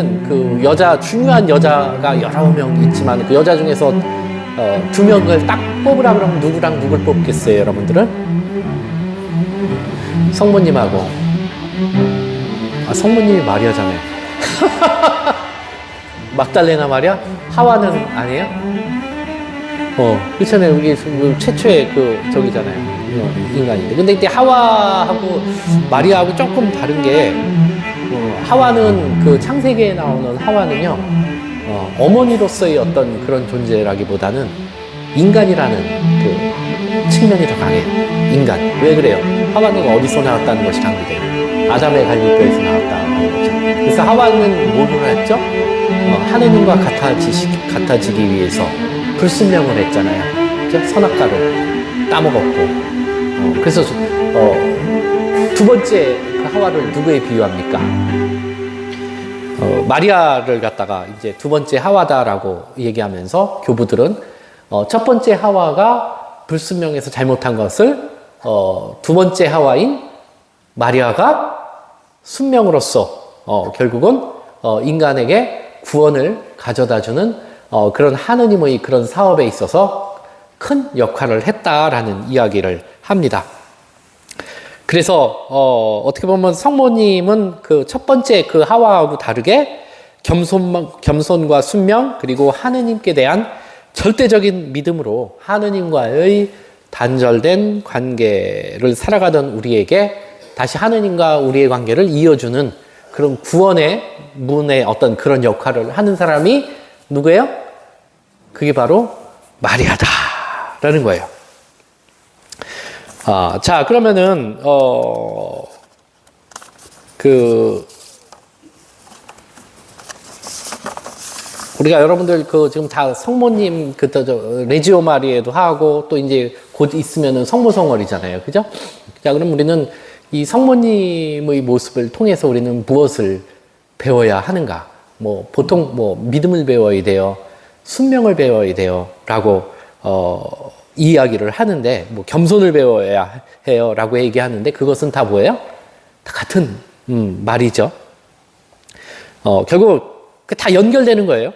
하와에는 그 중요한 여자가 여러 명 있지만 그 여자 중에서 2명을 딱 뽑으라 그러면 누구랑 누굴 뽑겠어요, 여러분들은? 성모님하고. 성모님이 마리아잖아요. 막달레나 마리아? 하와는 아니에요? 그렇잖아요. 이게 최초의 저기잖아요. 인간인데. 근데 이때 하와하고 마리아하고 조금 다른 게, 하와는 그 창세기에 나오는 하와는요, 어머니로서의 어떤 그런 존재라기보다는 인간이라는 그 측면이 더 강해요. 인간. 왜 그래요? 하와는 어디서 나왔다는 것이 강조돼요. 아담의 갈비뼈에서 나왔다는 거죠. 그래서 하와는 뭐를 했죠? 하느님과 같아지기 위해서 불순명을 했잖아요. 그죠? 선악과를 따먹었고. 그래서 두 번째 그 하와를 누구에 비유합니까? 마리아를 갖다가 이제 두 번째 하와다라고 얘기하면서 교부들은 첫 번째 하와가 불순명해서 잘못한 것을 두 번째 하와인 마리아가 순명으로서 결국은 인간에게 구원을 가져다주는 그런 하느님의 그런 사업에 있어서 큰 역할을 했다라는 이야기를 합니다. 그래서 어떻게 보면 성모님은 그 첫 번째 그 하와하고 다르게 겸손과 순명 그리고 하느님께 대한 절대적인 믿음으로 하느님과의 단절된 관계를 살아가던 우리에게 다시 하느님과 우리의 관계를 이어주는 그런 구원의 문의 어떤 그런 역할을 하는 사람이 누구예요? 그게 바로 마리아다라는 거예요. 자, 그러면은 우리가 여러분들 지금 다 성모님 레지오 마리에도 하고 또 이제 곧 있으면은 성모성월이잖아요, 그죠? 자, 그럼 우리는 이 성모님의 모습을 통해서 우리는 무엇을 배워야 하는가? 보통 믿음을 배워야 돼요, 순명을 배워야 돼요라고 이야기를 하는데 겸손을 배워야 해요라고 얘기하는데 그것은 다 뭐예요? 다 같은 말이죠. 결국 다 연결되는 거예요.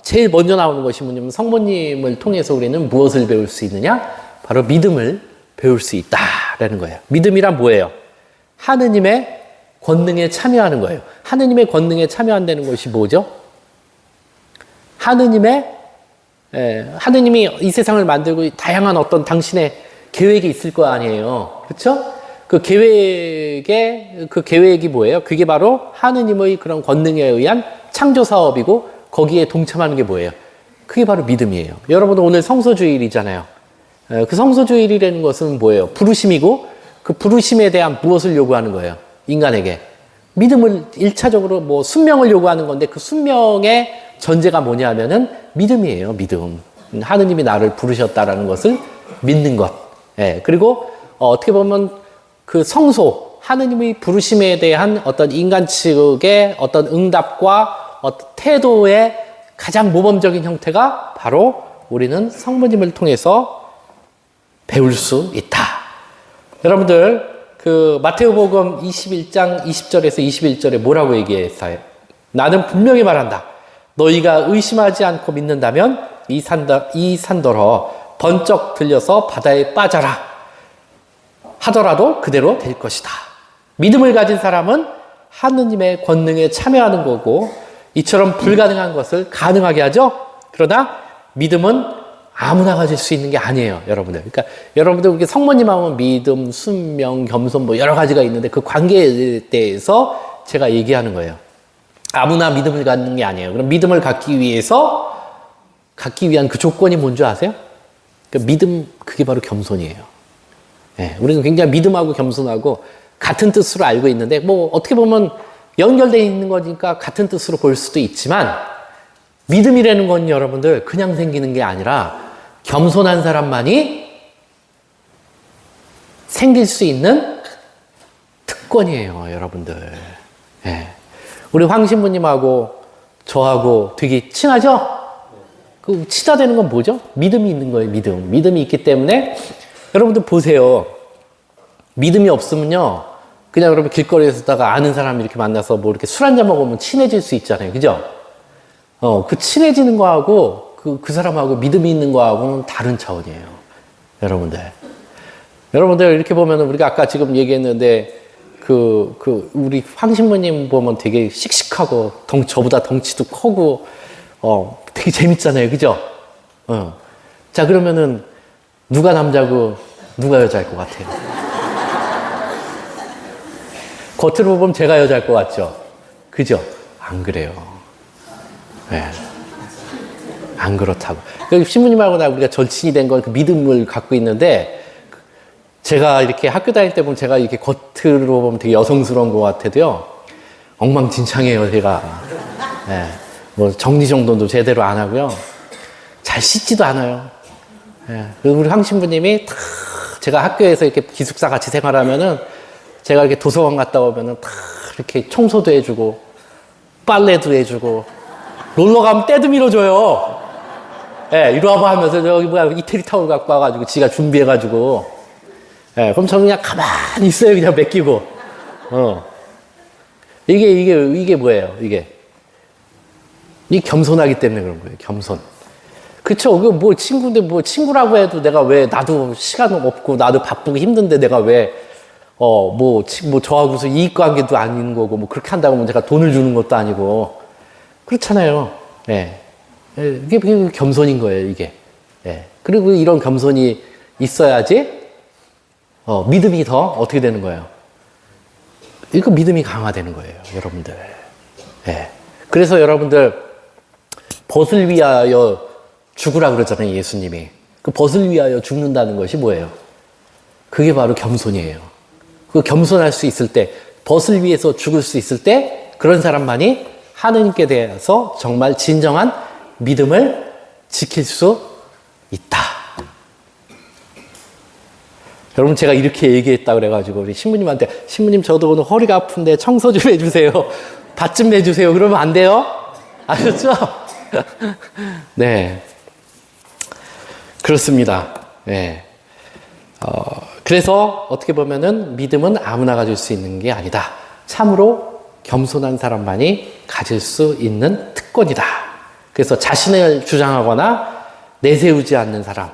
제일 먼저 나오는 것이 뭐냐면 성모님을 통해서 우리는 무엇을 배울 수 있느냐? 바로 믿음을 배울 수 있다라는 거예요. 믿음이란 뭐예요? 하느님의 권능에 참여하는 거예요. 하느님의 권능에 참여한다는 것이 뭐죠? 하느님이 이 세상을 만들고 다양한 어떤 당신의 계획이 있을 거 아니에요. 그렇죠? 그 계획이 뭐예요? 그게 바로 하느님의 그런 권능에 의한 창조 사업이고 거기에 동참하는 게 뭐예요? 그게 바로 믿음이에요. 여러분 오늘 성소주일이잖아요. 그 성소주일이라는 것은 뭐예요? 부르심이고 그 부르심에 대한 무엇을 요구하는 거예요? 인간에게. 믿음을 1차적으로 순명을 요구하는 건데 그 순명의 전제가 뭐냐면은 믿음이에요. 믿음. 하느님이 나를 부르셨다라는 것을 믿는 것. 그리고 어떻게 보면 그 성소, 하느님의 부르심에 대한 어떤 인간 측의 어떤 응답과 어떤 태도의 가장 모범적인 형태가 바로 우리는 성모님을 통해서 배울 수 있다. 여러분들 그 마태오복음 21장 20절에서 21절에 뭐라고 얘기했어요? 나는 분명히 말한다. 너희가 의심하지 않고 믿는다면 이 산더러 번쩍 들려서 바다에 빠져라 하더라도 그대로 될 것이다. 믿음을 가진 사람은 하느님의 권능에 참여하는 거고 이처럼 불가능한 것을 가능하게 하죠. 그러나 믿음은 아무나 가질 수 있는 게 아니에요, 여러분들. 그러니까 여러분들 성모님 하면 믿음, 순명, 겸손 여러 가지가 있는데 그 관계에 대해서 제가 얘기하는 거예요. 아무나 믿음을 갖는 게 아니에요. 그럼 믿음을 갖기 위한 그 조건이 뭔지 아세요? 그러니까 믿음, 그게 바로 겸손이에요. 우리는 굉장히 믿음하고 겸손하고 같은 뜻으로 알고 있는데 어떻게 보면 연결되어 있는 거니까 같은 뜻으로 볼 수도 있지만 믿음이라는 건 여러분들 그냥 생기는 게 아니라 겸손한 사람만이 생길 수 있는 특권이에요, 여러분들. 우리 황 신부님하고 저하고 되게 친하죠? 그 친하다는 건 뭐죠? 믿음이 있는 거예요, 믿음. 믿음이 있기 때문에 여러분들 보세요. 믿음이 없으면요, 그냥 그러면 길거리에서다가 아는 사람 이렇게 만나서 뭐 이렇게 술 한잔 먹으면 친해질 수 있잖아요. 그죠? 그 친해지는 거하고 그 사람하고 믿음이 있는 거하고는 다른 차원이에요. 여러분들 이렇게 보면은 우리가 아까 지금 얘기했는데 우리 황 신부님 보면 되게 씩씩하고 저보다 덩치도 크고 되게 재밌잖아요. 그죠? 자, 그러면은 누가 남자고 누가 여자일 것 같아요? 겉으로 보면 제가 여자일 것 같죠? 그죠? 안 그래요. 네. 안 그렇다고. 신부님하고 나 우리가 절친이 된 건 그 믿음을 갖고 있는데, 제가 이렇게 학교 다닐 때 보면 제가 이렇게 겉으로 보면 되게 여성스러운 것 같아도요, 엉망진창이에요, 제가. 네. 뭐 정리정돈도 제대로 안 하고요. 잘 씻지도 않아요. 네. 그리고 우리 황 신부님이 다 제가 학교에서 이렇게 기숙사 같이 생활하면은 제가 이렇게 도서관 갔다 오면은 다 이렇게 청소도 해주고, 빨래도 해주고, 놀러 가면 때도 밀어줘요. 예, 이리 와봐 하면서 저기 뭐야, 이태리 타올 갖고 와가지고 지가 준비해가지고. 예, 그럼 저는 그냥 가만히 있어요. 그냥 맡기고. 이게 뭐예요, 이게. 이 겸손하기 때문에 그런 거예요, 겸손. 그쵸. 뭐 친구인데 뭐 친구라고 해도 내가 왜 나도 시간 없고 나도 바쁘고 힘든데 내가 왜 저하고서 이익관계도 아닌 거고, 뭐, 그렇게 한다고 하면 제가 돈을 주는 것도 아니고. 그렇잖아요. 예. 이게 겸손인 거예요, 이게. 예. 그리고 이런 겸손이 있어야지, 믿음이 더 어떻게 되는 거예요? 이거 믿음이 강화되는 거예요, 여러분들. 예. 그래서 여러분들, 벗을 위하여 죽으라 그러잖아요, 예수님이. 그 벗을 위하여 죽는다는 것이 뭐예요? 그게 바로 겸손이에요. 그 겸손할 수 있을 때, 벗을 위해서 죽을 수 있을 때, 그런 사람만이 하느님께 대해서 정말 진정한 믿음을 지킬 수 있다. 여러분, 제가 이렇게 얘기했다 그래가지고 우리 신부님한테, 신부님 저도 오늘 허리가 아픈데 청소 좀 해주세요. 밥 좀 내주세요. 그러면 안 돼요? 아셨죠? 네. 그렇습니다. 네. 그래서 어떻게 보면은 믿음은 아무나 가질 수 있는 게 아니다. 참으로 겸손한 사람만이 가질 수 있는 특권이다. 그래서 자신을 주장하거나 내세우지 않는 사람,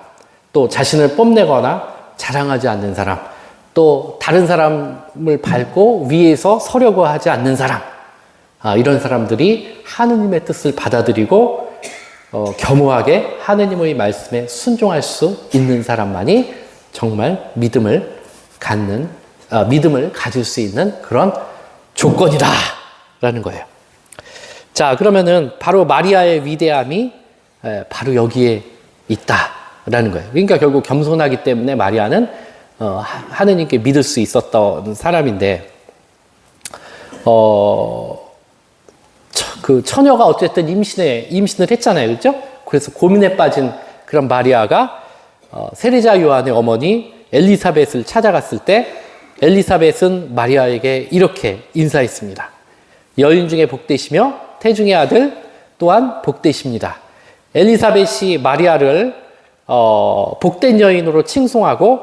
또 자신을 뽐내거나 자랑하지 않는 사람, 또 다른 사람을 밟고 위에서 서려고 하지 않는 사람, 이런 사람들이 하느님의 뜻을 받아들이고 겸허하게 하느님의 말씀에 순종할 수 있는 사람만이 정말 믿음을 가질 수 있는 그런 조건이다라는 거예요. 자, 그러면은 바로 마리아의 위대함이 바로 여기에 있다라는 거예요. 그러니까 결국 겸손하기 때문에 마리아는 하느님께 믿을 수 있었던 사람인데, 그 처녀가 어쨌든 임신을 했잖아요, 그렇죠? 그래서 고민에 빠진 그런 마리아가 세례자 요한의 어머니 엘리사벳을 찾아갔을 때 엘리사벳은 마리아에게 이렇게 인사했습니다. 여인 중에 복되시며 태중의 아들 또한 복되십니다. 엘리사벳이 마리아를 복된 여인으로 칭송하고,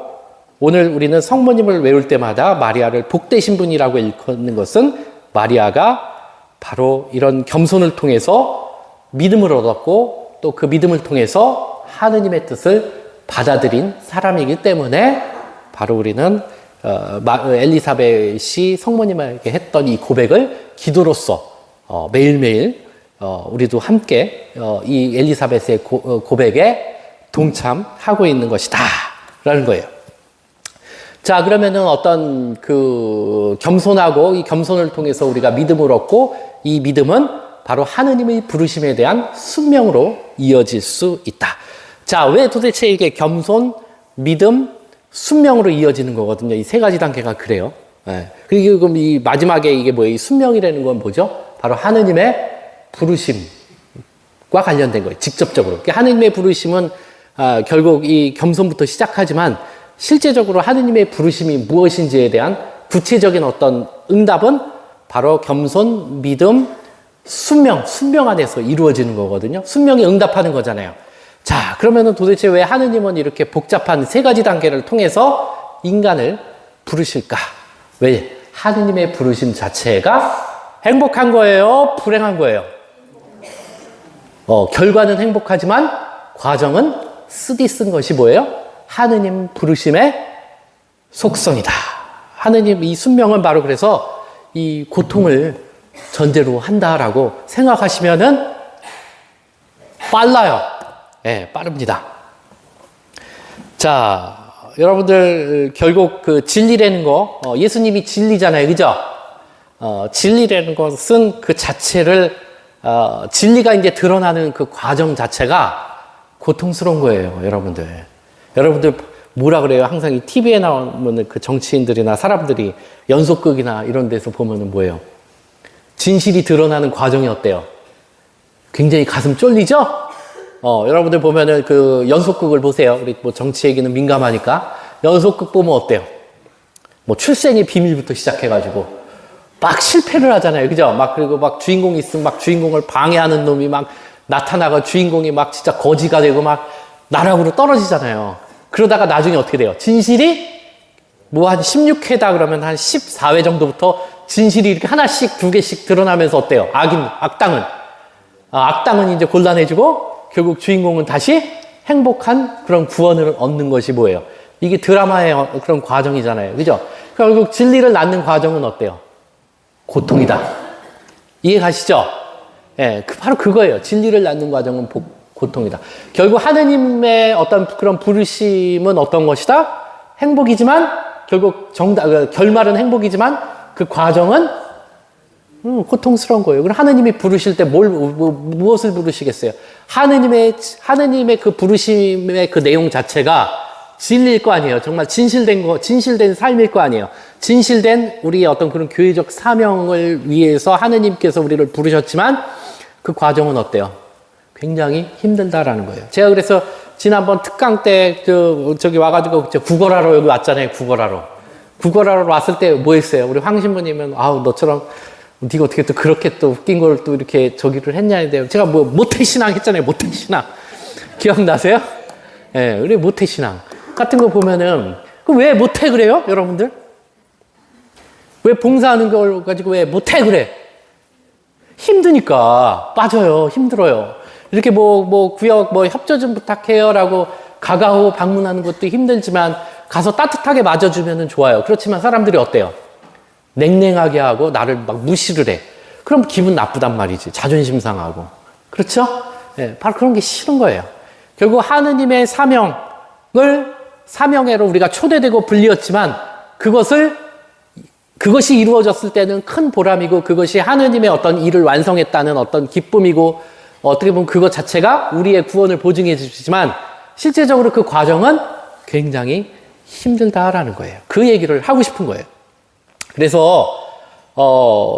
오늘 우리는 성모님을 외울 때마다 마리아를 복되신 분이라고 일컫는 것은 마리아가 바로 이런 겸손을 통해서 믿음을 얻었고, 또 그 믿음을 통해서 하느님의 뜻을 받아들인 사람이기 때문에 바로 우리는 엘리사벳이 성모님에게 했던 이 고백을 기도로서 매일매일 우리도 함께 이 엘리사벳의 고백에 동참하고 있는 것이다 라는 거예요. 자, 그러면은 어떤 그 겸손하고 이 겸손을 통해서 우리가 믿음을 얻고, 이 믿음은 바로 하느님의 부르심에 대한 순명으로 이어질 수 있다. 자, 왜 도대체 이게 겸손, 믿음, 순명으로 이어지는 거거든요. 이 세 가지 단계가 그래요. 예. 그리고 그럼 이 마지막에 이게 뭐예요? 이 순명이라는 건 뭐죠? 바로 하느님의 부르심과 관련된 거예요. 직접적으로. 하느님의 부르심은 결국 이 겸손부터 시작하지만, 실제적으로 하느님의 부르심이 무엇인지에 대한 구체적인 어떤 응답은 바로 겸손, 믿음, 순명 안에서 이루어지는 거거든요. 순명이 응답하는 거잖아요. 자, 그러면은 도대체 왜 하느님은 이렇게 복잡한 세 가지 단계를 통해서 인간을 부르실까? 왜 하느님의 부르심 자체가 행복한 거예요? 불행한 거예요? 결과는 행복하지만 과정은 쓰디쓴 것이 뭐예요? 하느님 부르심의 속성이다. 하느님 이 순명은 바로 그래서 이 고통을 전제로 한다라고 생각하시면은 빨라요. 예, 빠릅니다. 자, 여러분들 결국 그 진리라는 거, 예수님이 진리잖아요, 그죠? 진리라는 것은 그 자체를 진리가 이제 드러나는 그 과정 자체가 고통스러운 거예요, 여러분들. 여러분들 뭐라 그래요? 항상 이 TV에 나오는 그 정치인들이나 사람들이 연속극이나 이런 데서 보면은 뭐예요? 진실이 드러나는 과정이 어때요? 굉장히 가슴 쫄리죠? 여러분들 보면은 그 연속극을 보세요. 우리 뭐 정치 얘기는 민감하니까. 연속극 보면 어때요? 뭐 출생의 비밀부터 시작해가지고 막 실패를 하잖아요. 그죠? 그리고 막 주인공이 있으면 막 주인공을 방해하는 놈이 막 나타나고 주인공이 막 진짜 거지가 되고 막 나락으로 떨어지잖아요. 그러다가 나중에 어떻게 돼요? 진실이 뭐 한 16회다 그러면 한 14회 정도부터 진실이 이렇게 하나씩 두 개씩 드러나면서 어때요? 악당은 이제 곤란해지고 결국 주인공은 다시 행복한 그런 구원을 얻는 것이 뭐예요? 이게 드라마의 그런 과정이잖아요. 그죠? 결국 진리를 낳는 과정은 어때요? 고통이다. 이해 가시죠? 예, 바로 그거예요. 진리를 낳는 과정은 고통이다. 결국 하느님의 어떤 그런 부르심은 어떤 것이다? 행복이지만 결국 결말은 행복이지만 그 과정은 고통스러운 거예요. 그럼 하느님이 부르실 때 무엇을 부르시겠어요? 하느님의 그 부르심의 그 내용 자체가 진리일 거 아니에요. 정말 진실된 삶일 거 아니에요. 진실된 우리의 어떤 그런 교회적 사명을 위해서 하느님께서 우리를 부르셨지만 그 과정은 어때요? 굉장히 힘들다라는 거예요. 제가 그래서 지난번 특강 때 저기 와가지고 국어라로 여기 왔잖아요. 국어라로 왔을 때 뭐 했어요? 우리 황 신부님은 너처럼 네가 어떻게 또 그렇게 또 웃긴 걸 또 이렇게 저기를 했냐 했는데 제가 뭐 모태신앙 했잖아요. 모태신앙 기억나세요? 예, 우리 모태신앙 같은 거 보면은 왜 못해 그래요, 여러분들? 왜 봉사하는 걸 가지고 왜 못해 그래? 힘드니까 빠져요. 힘들어요. 이렇게 구역 협조 좀 부탁해요라고 가가호 방문하는 것도 힘들지만 가서 따뜻하게 맞아주면은 좋아요. 그렇지만 사람들이 어때요? 냉랭하게 하고 나를 막 무시를 해. 그럼 기분 나쁘단 말이지. 자존심 상하고. 그렇죠? 네, 바로 그런 게 싫은 거예요. 결국 하느님의 사명회로 우리가 초대되고 불리었지만 그것이 이루어졌을 때는 큰 보람이고 그것이 하느님의 어떤 일을 완성했다는 어떤 기쁨이고 어떻게 보면 그것 자체가 우리의 구원을 보증해 주시지만 실제적으로 그 과정은 굉장히 힘들다라는 거예요. 그 얘기를 하고 싶은 거예요. 그래서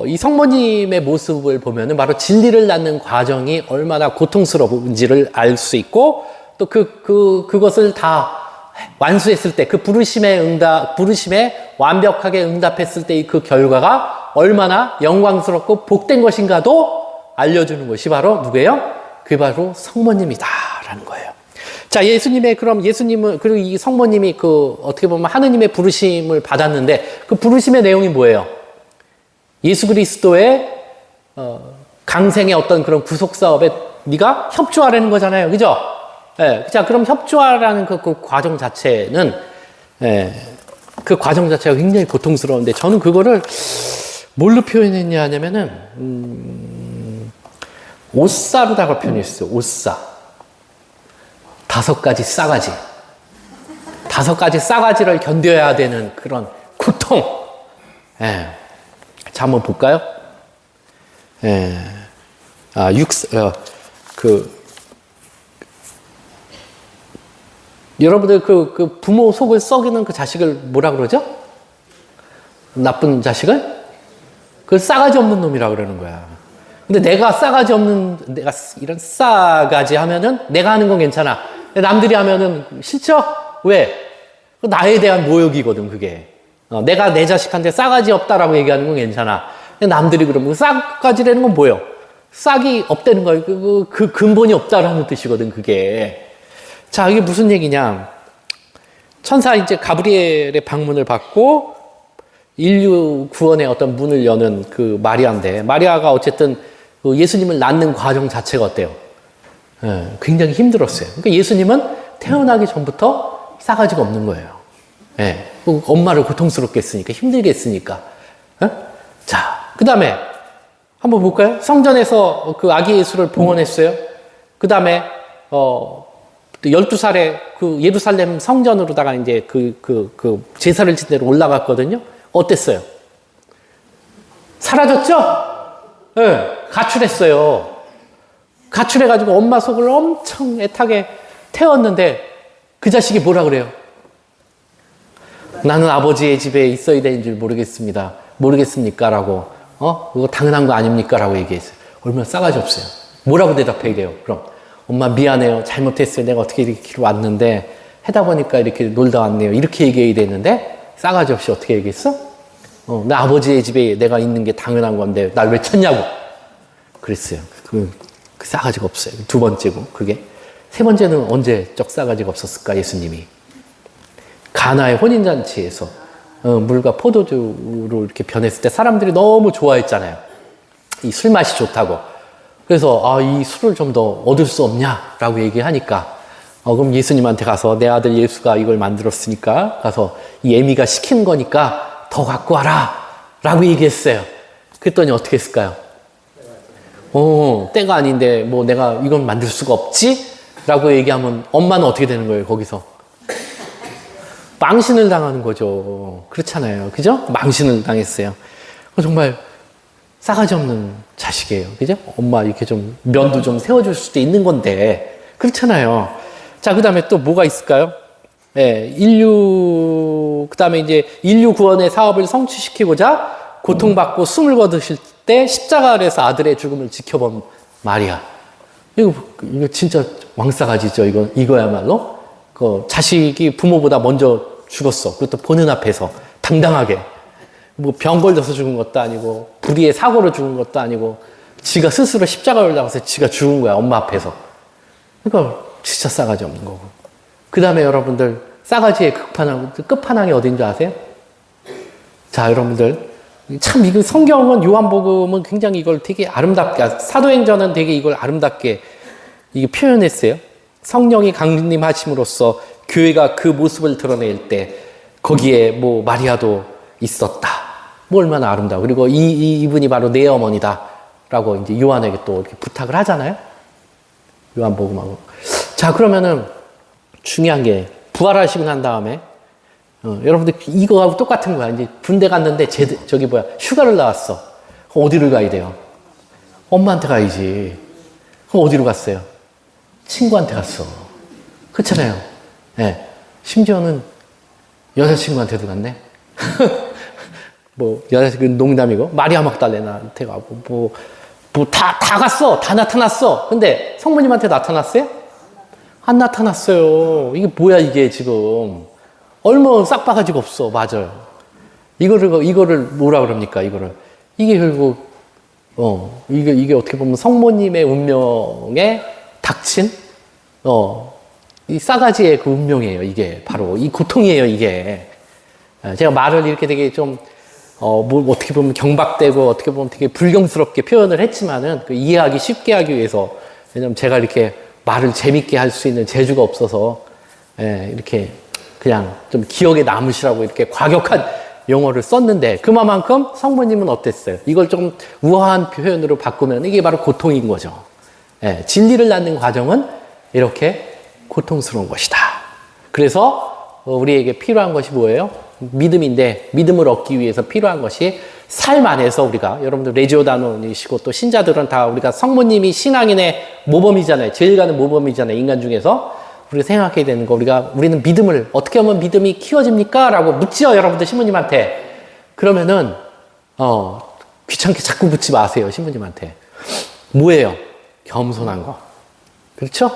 이 성모님의 모습을 보면은 바로 진리를 낳는 과정이 얼마나 고통스러운지를 알 수 있고 또 그것을 다 완수했을 때 그 부르심에 완벽하게 응답했을 때 그 결과가 얼마나 영광스럽고 복된 것인가도 알려주는 것이 바로 누구예요? 그게 바로 성모님이다라는 거예요. 자, 그리고 이 성모님이 어떻게 보면 하느님의 부르심을 받았는데 그 부르심의 내용이 뭐예요? 예수 그리스도의, 강생의 어떤 그런 구속사업에 네가 협조하라는 거잖아요. 그죠? 예. 자, 그럼 협조하라는 그 과정 자체는, 그 과정 자체가 굉장히 고통스러운데 저는 그거를 뭘로 표현했냐 하냐면은, 옷사로다가 표현했어요. 옷사. 5가지 싸가지. 5가지 싸가지를 견뎌야 되는 그런 고통. 자, 한번 볼까요? 여러분들 그 부모 속을 썩이는 그 자식을 뭐라 그러죠? 나쁜 자식을? 그 싸가지 없는 놈이라 그러는 거야. 근데 내가 이런 싸가지 하면은 내가 하는 건 괜찮아. 남들이 하면은 싫죠? 왜? 나에 대한 모욕이거든, 그게. 내가 내 자식한테 싸가지 없다라고 얘기하는 건 괜찮아. 근데 남들이 그러면 싸가지라는 건 뭐예요? 싹이 없다는 거예요. 그 근본이 없다라는 뜻이거든, 그게. 자, 이게 무슨 얘기냐. 천사 이제 가브리엘의 방문을 받고 인류 구원의 어떤 문을 여는 그 마리아인데, 마리아가 어쨌든 그 예수님을 낳는 과정 자체가 어때요? 예, 굉장히 힘들었어요. 그러니까 예수님은 태어나기 전부터 싸가지가 없는 거예요. 예, 엄마를 고통스럽게 했으니까, 힘들게 했으니까. 예? 자, 그 다음에 한번 볼까요? 성전에서 그 아기 예수를 봉헌했어요. 그 다음에 12살에 그 예루살렘 성전으로다가 이제 그 제사를 지내러 올라갔거든요. 어땠어요? 사라졌죠? 예, 네, 가출했어요. 가출해가지고 엄마 속을 엄청 애타게 태웠는데 그 자식이 뭐라 그래요? 나는 아버지의 집에 있어야 되는 줄 모르겠습니다. 모르겠습니까? 라고. 그거 당연한 거 아닙니까? 라고 얘기했어요. 얼마나 싸가지 없어요. 뭐라고 대답해야 돼요? 그럼. 엄마 미안해요. 잘못했어요. 내가 어떻게 이렇게 왔는데 해다 보니까 이렇게 놀다 왔네요. 이렇게 얘기해야 되는데 싸가지 없이 어떻게 얘기했어? 나 아버지의 집에 내가 있는 게 당연한 건데 날 왜 찾냐고. 그랬어요. 그 싸가지가 없어요. 두 번째고 그게. 세 번째는 언제적 싸가지가 없었을까? 예수님이. 가나의 혼인잔치에서 물과 포도주로 이렇게 변했을 때 사람들이 너무 좋아했잖아요. 이 술 맛이 좋다고. 그래서 이 술을 좀 더 얻을 수 없냐라고 얘기하니까 그럼 예수님한테 가서 내 아들 예수가 이걸 만들었으니까 가서 이 애미가 시킨 거니까 더 갖고 와라 라고 얘기했어요. 그랬더니 어떻게 했을까요? 때가 아닌데 뭐 내가 이건 만들 수가 없지? 라고 얘기하면 엄마는 어떻게 되는 거예요? 거기서 망신을 당하는 거죠. 그렇잖아요. 그죠? 망신을 당했어요. 정말 싸가지 없는 자식이에요. 그죠? 엄마 이렇게 좀 면도 좀 세워줄 수도 있는 건데. 그렇잖아요. 자, 그 다음에 또 뭐가 있을까요? 네, 그 다음에 이제 인류 구원의 사업을 성취시키고자 고통받고 숨을 거두실 때 십자가 아래서 아들의 죽음을 지켜본 마리아. 이거 진짜 왕싸가지죠. 이거야말로. 자식이 부모보다 먼저 죽었어. 그것도 보는 앞에서 당당하게. 뭐 병 걸려서 죽은 것도 아니고 불의의 사고로 죽은 것도 아니고 지가 스스로 십자가를 올라가서 지가 죽은 거야. 엄마 앞에서. 그러니까 진짜 싸가지 없는 거고. 그 다음에 여러분들 싸가지의 끝판왕이 어딘 줄 아세요? 자, 여러분들 참 이거 성경은 요한복음은 굉장히 이걸 되게 아름답게, 사도행전은 되게 이걸 아름답게 이게 표현했어요. 성령이 강림하심으로써 교회가 그 모습을 드러낼 때 거기에 뭐 마리아도 있었다. 뭐 얼마나 아름다워. 그리고 이분이 바로 내 어머니다. 라고 이제 요한에게 또 이렇게 부탁을 하잖아요. 요한복음하고. 자, 그러면은 중요한 게 부활하시고 난 다음에 여러분들 이거하고 똑같은 거야. 이제 군대 갔는데 휴가를 나왔어. 그럼 어디를 가야 돼요? 엄마한테 가야지. 그럼 어디로 갔어요? 친구한테 갔어. 그렇잖아요. 네. 심지어는 여자친구한테도 갔네. 뭐 여자친구 농담이고 마리아 막달레나한테 가고 다 갔어. 다 나타났어. 근데 성모님한테 나타났어요? 안 나타났어요. 이게 뭐야 이게 지금. 얼마나 싹바가지가 없어. 맞아요. 이거를 뭐라 그럽니까? 이게 결국 이게 어떻게 보면 성모님의 운명에 닥친 이 싸가지의 그 운명이에요. 이게 바로 이 고통이에요. 이게 제가 말을 이렇게 되게 좀 뭐 어떻게 보면 경박되고 어떻게 보면 되게 불경스럽게 표현을 했지만은 그 이해하기 쉽게 하기 위해서. 왜냐면 제가 이렇게 말을 재밌게 할 수 있는 재주가 없어서 이렇게 그냥 좀 기억에 남으시라고 이렇게 과격한 용어를 썼는데 그만큼 성모님은 어땠어요? 이걸 좀 우아한 표현으로 바꾸면 이게 바로 고통인 거죠. 진리를 낳는 과정은 이렇게 고통스러운 것이다. 그래서 우리에게 필요한 것이 뭐예요? 믿음인데 믿음을 얻기 위해서 필요한 것이 삶 안에서 우리가 여러분들 레지오다노이시고 또 신자들은 다 우리가 성모님이 신앙인의 모범이잖아요. 제일 가는 모범이잖아요. 인간 중에서. 우리가 생각해야 되는 거 우리는 믿음을 어떻게 하면 믿음이 키워집니까? 라고 묻지요. 여러분들 신부님한테. 그러면은 귀찮게 자꾸 묻지 마세요. 신부님한테. 뭐예요? 겸손한 거. 그렇죠?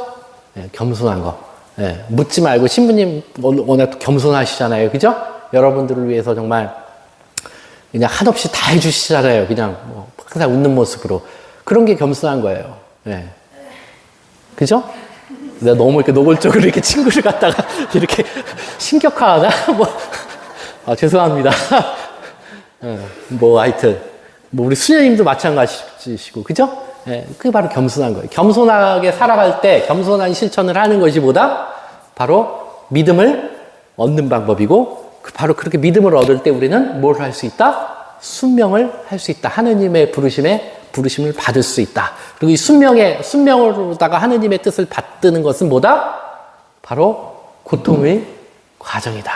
네, 겸손한 거. 네, 묻지 말고 신부님 워낙 또 겸손하시잖아요. 그죠? 여러분들을 위해서 정말 그냥 한없이 다 해주시잖아요. 그냥 뭐 항상 웃는 모습으로. 그런 게 겸손한 거예요. 네. 그죠? 내가 너무 이렇게 노골적으로 이렇게 친구를 갖다가 이렇게 신격화하나? 죄송합니다. 뭐 하여튼 뭐 우리 수녀님도 마찬가지시고 그죠? 예, 그게 바로 겸손한 거예요. 겸손하게 살아갈 때 겸손한 실천을 하는 것이 보다 바로 믿음을 얻는 방법이고 바로 그렇게 믿음을 얻을 때 우리는 뭘 할 수 있다? 순명을 할 수 있다. 하느님의 부르심을 받을 수 있다. 그리고 이 순명으로다가 하느님의 뜻을 받드는 것은 뭐다? 바로 고통의 과정이다.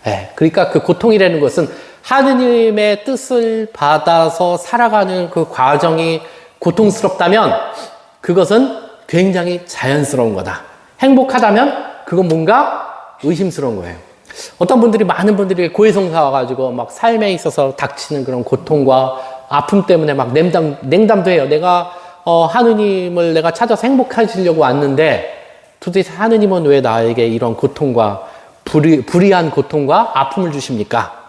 예, 그러니까 그 고통이라는 것은 하느님의 뜻을 받아서 살아가는 그 과정이 고통스럽다면 그것은 굉장히 자연스러운 거다. 행복하다면 그건 뭔가 의심스러운 거예요. 어떤 분들이, 많은 분들이 고해성사 와가지고 막 삶에 있어서 닥치는 그런 고통과 아픔 때문에 막 냉담도 해요. 내가, 하느님을 내가 찾아서 행복해지려고 왔는데 도대체 하느님은 왜 나에게 이런 고통과 불이한 고통과 아픔을 주십니까?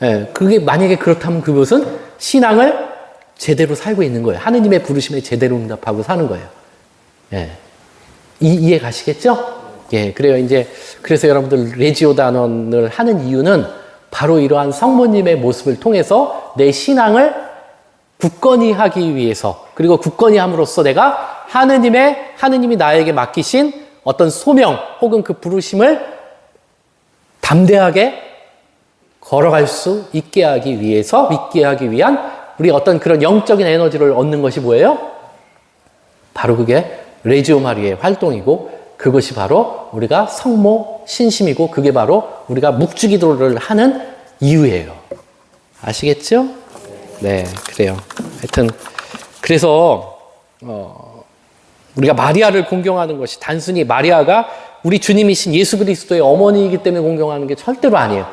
예, 그게 만약에 그렇다면 그것은 신앙을 제대로 살고 있는 거예요. 하느님의 부르심에 제대로 응답하고 사는 거예요. 예. 이해 가시겠죠? 예, 그래요. 그래서 여러분들 레지오 단원을 하는 이유는 바로 이러한 성모님의 모습을 통해서 내 신앙을 굳건히 하기 위해서, 그리고 굳건히 함으로써 내가 하느님이 나에게 맡기신 어떤 소명 혹은 그 부르심을 담대하게 걸어갈 수 있게 하기 위해서, 믿게 하기 위한 우리 어떤 그런 영적인 에너지를 얻는 것이 뭐예요? 바로 그게 레지오 마리아의 활동이고, 그것이 바로 우리가 성모 신심이고, 그게 바로 우리가 묵주기도를 하는 이유예요. 아시겠죠? 네, 그래요. 하여튼 그래서 우리가 마리아를 공경하는 것이 단순히 마리아가 우리 주님이신 예수 그리스도의 어머니이기 때문에 공경하는 게 절대로 아니에요.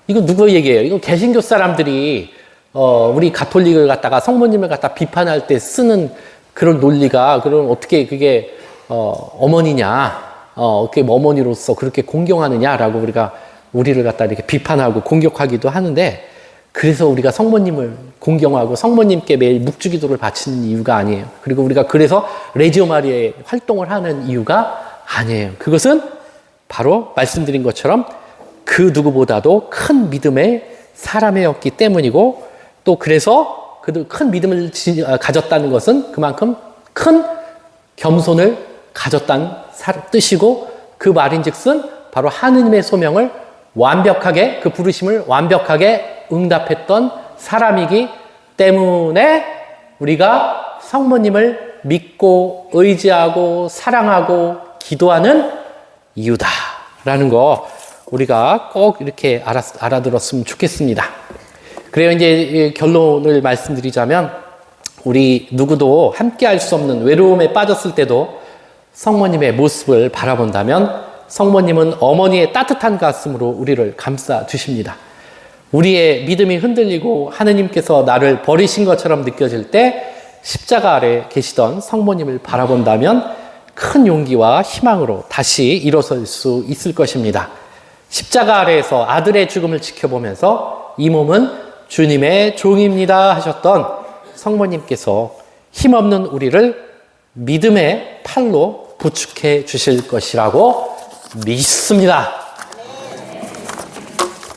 이거 누구 얘기예요? 이거 개신교 사람들이 우리 가톨릭을 갖다가 성모님을 갖다 비판할 때 쓰는 그런 논리가, 그럼 어떻게 그게 어머니냐, 어떻게 어머니로서 그렇게 공경하느냐라고 우리를 갖다 이렇게 비판하고 공격하기도 하는데, 그래서 우리가 성모님을 공경하고 성모님께 매일 묵주기도를 바치는 이유가 아니에요. 그리고 우리가 그래서 레지오 마리아의 활동을 하는 이유가 아니에요. 그것은 바로 말씀드린 것처럼 그 누구보다도 큰 믿음의 사람이었기 때문이고, 또 그래서 그 큰 믿음을 가졌다는 것은 그만큼 큰 겸손을 가졌다는 뜻이고, 그 말인즉슨 바로 하느님의 소명을 완벽하게, 그 부르심을 완벽하게 응답했던 사람이기 때문에 우리가 성모님을 믿고 의지하고 사랑하고 기도하는 이유다라는 거 우리가 꼭 이렇게 알아들었으면 좋겠습니다. 그래요. 이제 결론을 말씀드리자면, 우리 누구도 함께 할 수 없는 외로움에 빠졌을 때도 성모님의 모습을 바라본다면 성모님은 어머니의 따뜻한 가슴으로 우리를 감싸 주십니다. 우리의 믿음이 흔들리고 하느님께서 나를 버리신 것처럼 느껴질 때 십자가 아래 계시던 성모님을 바라본다면 큰 용기와 희망으로 다시 일어설 수 있을 것입니다. 십자가 아래에서 아들의 죽음을 지켜보면서 이 몸은 주님의 종입니다 하셨던 성모님께서 힘없는 우리를 믿음의 팔로 부축해 주실 것이라고 믿습니다.